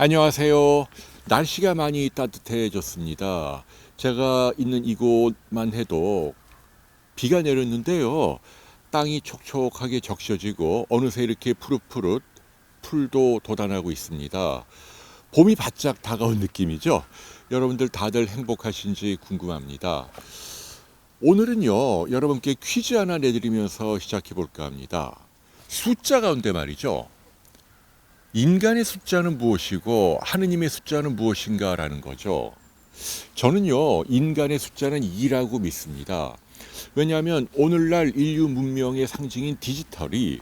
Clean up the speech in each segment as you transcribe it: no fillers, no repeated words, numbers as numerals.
안녕하세요. 날씨가 많이 따뜻해졌습니다. 제가 있는 이곳만 해도 비가 내렸는데요. 땅이 촉촉하게 적셔지고 어느새 이렇게 푸릇푸릇 풀도 돋아나고 있습니다. 봄이 바짝 다가온 느낌이죠. 여러분들 다들 행복하신지 궁금합니다. 오늘은요, 여러분께 퀴즈 하나 내드리면서 시작해 볼까 합니다. 숫자 가운데 말이죠. 인간의 숫자는 무엇이고 하느님의 숫자는 무엇인가라는 거죠. 저는요, 인간의 숫자는 2라고 믿습니다. 왜냐하면 오늘날 인류 문명의 상징인 디지털이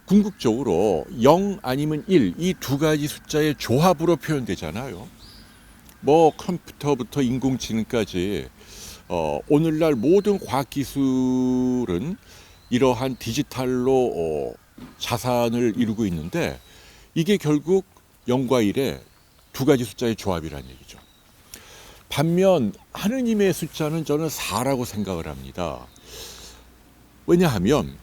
궁극적으로 0 아니면 1, 이 두 가지 숫자의 조합으로 표현되잖아요. 뭐 컴퓨터부터 인공지능까지 오늘날 모든 과학기술은 이러한 디지털로 자산을 이루고 있는데 이게 결국 0과 1의 두 가지 숫자의 조합이라는 얘기죠. 반면 하느님의 숫자는 저는 4라고 생각을 합니다. 왜냐하면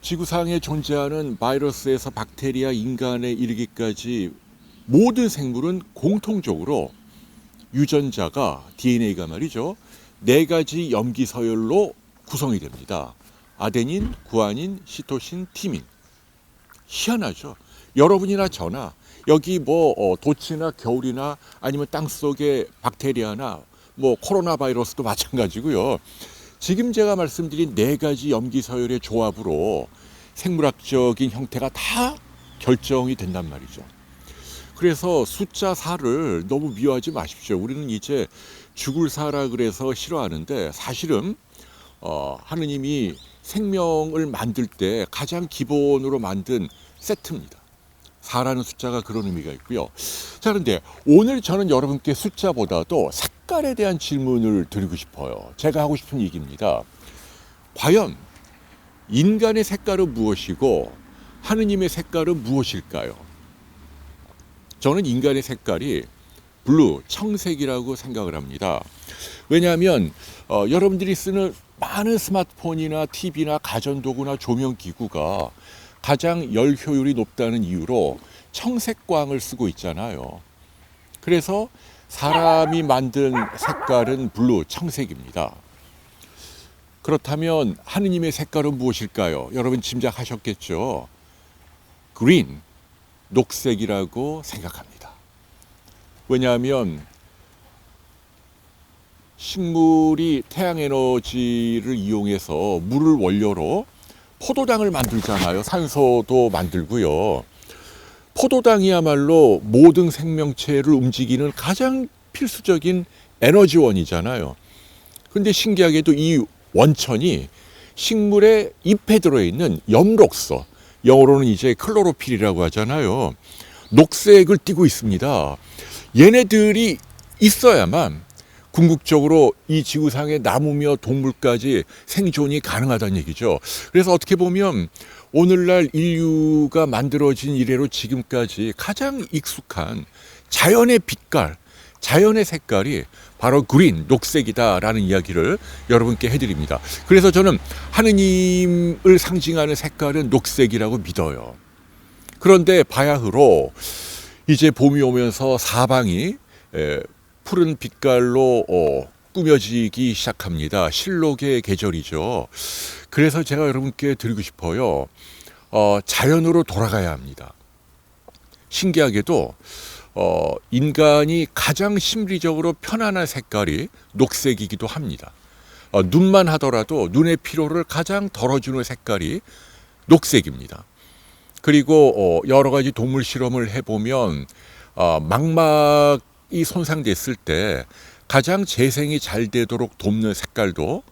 지구상에 존재하는 바이러스에서 박테리아, 인간에 이르기까지 모든 생물은 공통적으로 유전자가 DNA가 말이죠. 4가지 염기 서열로 구성이 됩니다. 아데닌, 구아닌, 시토신, 티민. 희한하죠. 여러분이나 저나 여기 도치나 겨울이나 아니면 땅속의 박테리아나 코로나 바이러스도 마찬가지고요. 지금 제가 말씀드린 4가지 염기 서열의 조합으로 생물학적인 형태가 다 결정이 된단 말이죠. 그래서 숫자 4를 너무 미워하지 마십시오. 우리는 이제 죽을 사라 그래서 싫어하는데 사실은 하느님이 생명을 만들 때 가장 기본으로 만든 세트입니다. 4라는 숫자가 그런 의미가 있고요. 자, 그런데 오늘 저는 여러분께 숫자보다도 색깔에 대한 질문을 드리고 싶어요. 제가 하고 싶은 얘기입니다. 과연 인간의 색깔은 무엇이고 하느님의 색깔은 무엇일까요? 저는 인간의 색깔이 블루, 청색이라고 생각을 합니다. 왜냐하면 여러분들이 쓰는 많은 스마트폰이나 TV나 가전도구나 조명기구가 가장 열 효율이 높다는 이유로 청색광을 쓰고 있잖아요. 그래서 사람이 만든 색깔은 블루, 청색입니다. 그렇다면 하느님의 색깔은 무엇일까요? 여러분 짐작하셨겠죠? 그린, 녹색이라고 생각합니다. 왜냐하면 식물이 태양에너지를 이용해서 물을 원료로 포도당을 만들잖아요. 산소도 만들고요. 포도당이야말로 모든 생명체를 움직이는 가장 필수적인 에너지원이잖아요. 그런데 신기하게도 이 원천이 식물의 잎에 들어있는 엽록소, 영어로는 이제 클로로필이라고 하잖아요. 녹색을 띠고 있습니다. 얘네들이 있어야만 궁극적으로 이 지구상의 나무며 동물까지 생존이 가능하다는 얘기죠. 그래서 어떻게 보면 오늘날 인류가 만들어진 이래로 지금까지 가장 익숙한 자연의 빛깔, 자연의 색깔이 바로 그린, 녹색이다라는 이야기를 여러분께 해드립니다. 그래서 저는 하느님을 상징하는 색깔은 녹색이라고 믿어요. 그런데 바야흐로 이제 봄이 오면서 사방이 푸른 빛깔로 꾸며지기 시작합니다. 실록의 계절이죠. 그래서 제가 여러분께 드리고 싶어요. 자연으로 돌아가야 합니다. 신기하게도 인간이 가장 심리적으로 편안한 색깔이 녹색이기도 합니다. 눈만 하더라도 눈의 피로를 가장 덜어주는 색깔이 녹색입니다. 그리고 여러 가지 동물 실험을 해보면 망막이 손상됐을 때 가장 재생이 잘 되도록 돕는 색깔도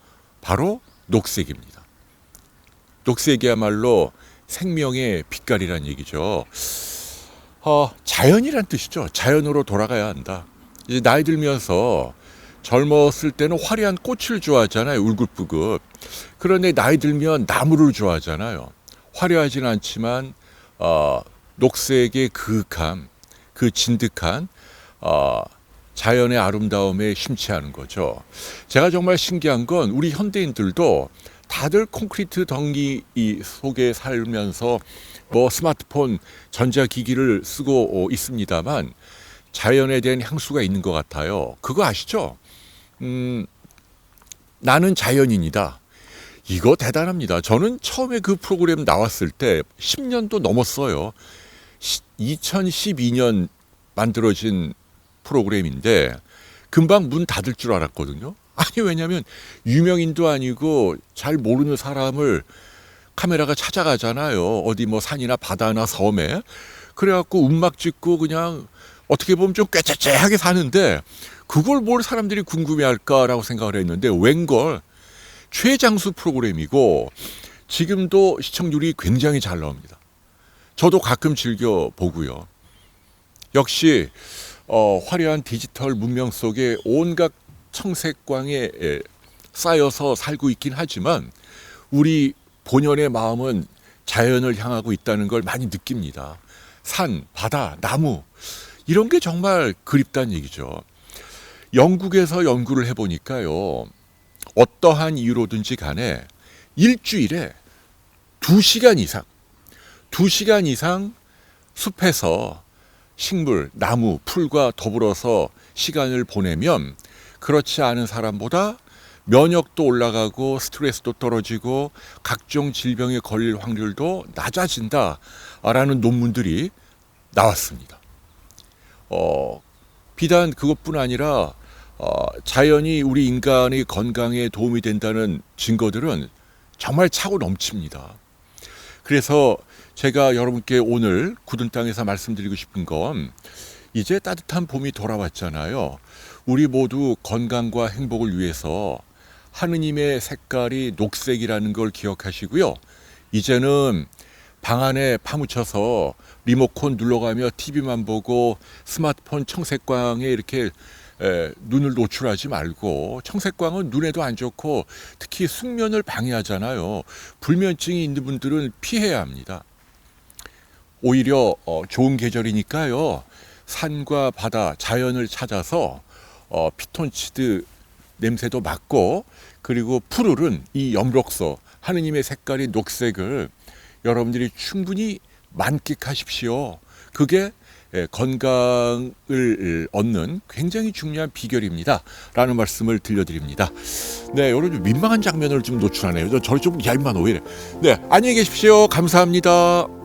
바로 녹색입니다. 녹색이야말로 생명의 빛깔이란 얘기죠. 자연이란 뜻이죠. 자연으로 돌아가야 한다. 이제 나이 들면서 젊었을 때는 화려한 꽃을 좋아하잖아요. 울긋불긋. 그런데 나이 들면 나무를 좋아하잖아요. 화려하진 않지만 녹색의 그윽함, 그 진득한 자연의 아름다움에 심취하는 거죠. 제가 정말 신기한 건 우리 현대인들도 다들 콘크리트 덩이 속에 살면서 뭐 스마트폰, 전자기기를 쓰고 있습니다만 자연에 대한 향수가 있는 것 같아요. 그거 아시죠? 나는 자연인이다. 이거 대단합니다. 저는 처음에 그 프로그램 나왔을 때 10년도 넘었어요. 2012년 만들어진 프로그램인데 금방 문 닫을 줄 알았거든요. 아니, 왜냐면 유명인도 아니고 잘 모르는 사람을 카메라가 찾아가잖아요. 어디 뭐 산이나 바다나 섬에. 그래갖고 음악 찍고 그냥 어떻게 보면 좀 꾀째째하게 사는데 그걸 뭘 사람들이 궁금해할까라고 생각을 했는데 웬걸 최장수 프로그램이고 지금도 시청률이 굉장히 잘 나옵니다. 저도 가끔 즐겨 보고요. 역시 화려한 디지털 문명 속에 온갖 청색광에 쌓여서 살고 있긴 하지만 우리 본연의 마음은 자연을 향하고 있다는 걸 많이 느낍니다. 산, 바다, 나무 이런 게 정말 그립다는 얘기죠. 영국에서 연구를 해보니까요. 어떠한 이유로든지 간에 일주일에 2시간 이상 숲에서 식물, 나무, 풀과 더불어서 시간을 보내면 그렇지 않은 사람보다 면역도 올라가고 스트레스도 떨어지고 각종 질병에 걸릴 확률도 낮아진다라는 논문들이 나왔습니다. 비단 그것뿐 아니라 자연이 우리 인간의 건강에 도움이 된다는 증거들은 정말 차고 넘칩니다. 그래서 제가 여러분께 오늘 굳은 땅에서 말씀드리고 싶은 건 이제 따뜻한 봄이 돌아왔잖아요. 우리 모두 건강과 행복을 위해서 하느님의 색깔이 녹색이라는 걸 기억하시고요. 이제는 방 안에 파묻혀서 리모컨 눌러가며 TV만 보고 스마트폰 청색광에 이렇게 눈을 노출하지 말고 청색광은 눈에도 안 좋고 특히 숙면을 방해하잖아요. 불면증이 있는 분들은 피해야 합니다. 오히려 좋은 계절이니까요. 산과 바다, 자연을 찾아서 피톤치드 냄새도 맡고 그리고 푸르른 이 엽록소 하느님의 색깔이 녹색을 여러분들이 충분히 만끽하십시오. 그게 건강을 얻는 굉장히 중요한 비결입니다. 라는 말씀을 들려드립니다. 네, 여러분 민망한 장면을 좀 노출하네요. 저를 좀 얄만 오히려. 네, 안녕히 계십시오. 감사합니다.